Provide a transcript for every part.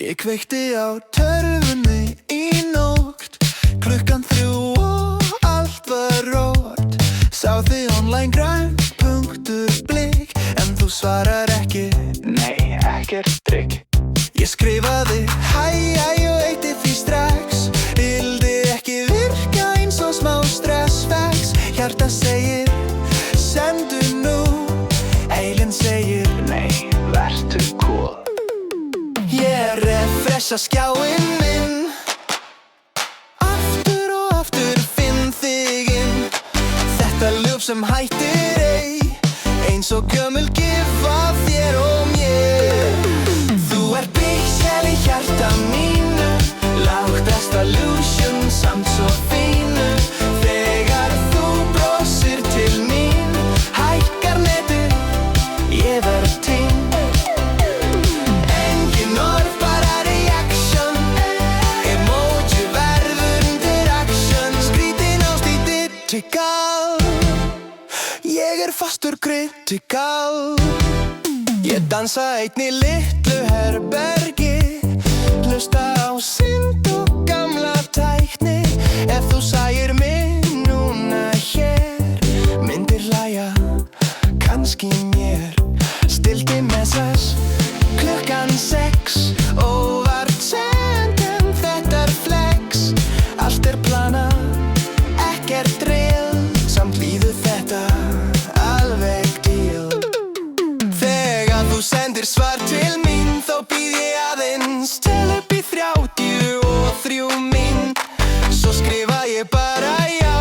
Ég kveikti á törfunni í nótt, klukkan 3 og allt var rót. Sá þig online græn.blik, en þú svarar ekki. Nei, ekkert drikk. Ég skrifaði hæ og eitti því strax. Vildi ekki virka eins og smá stressfax. Hjarta segir, sendu nú. Heilinn segir, nei, vertu cool. Ég refresha skjáinn minn. Aftur og aftur finn þig inn. Þetta ljúf sem hættir ei, eins og gömul gifa þér og mér. Þú ert pixel í hjarta mínu, lágt resolution samt svo fínu. Þegar þú brosir til mín, hækkar netið, ég verð týnd. Engin orð, bara reaction. Emoji verður undir action. Skrítin ást í digital. Ég fastur kritikal. Ég dansa einn í litlu herbergi, hlusta á synd og gamla tækni. Ef þú sæir mig núna hér, myndir hlæja, kannski mér. Stilti message, klukkan 6, óvart send, en þetta flex. Allt planað, ekkert real, samt líður þetta alveg deal. Þegar þú sendir svar til mín, þá býð ég aðeins tel upp í 33 mín. Svo skrifa ég bara já,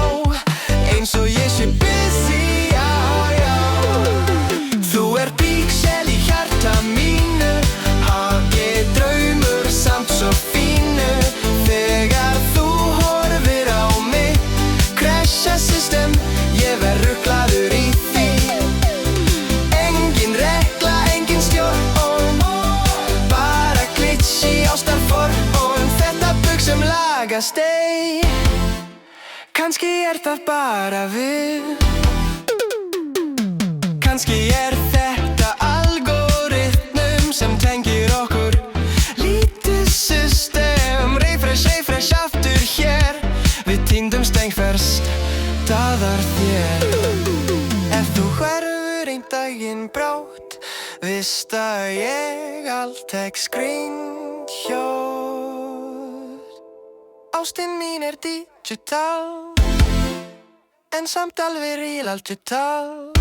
eins og ég sé busy, já, já. Þú ert pixel í hjarta mínu, hagi draumur samt svo fínu. Þegar þú horfir á mig, crasha system, ég verð ruglaður í því. Engin regla, engin stjórn, bara glitch í ástarform. Þetta bug sem lagast ei, kannski það bara við. Kannski þetta algoritmum sem tengir okkur. Lítið system, refresh aftur hér. Við týndumst einhvers staðar þér. Ef þú hverfur einn daginn brátt, vista ég allt tek screenshot. Ástin mín digital, en samt alveg real, allt tal.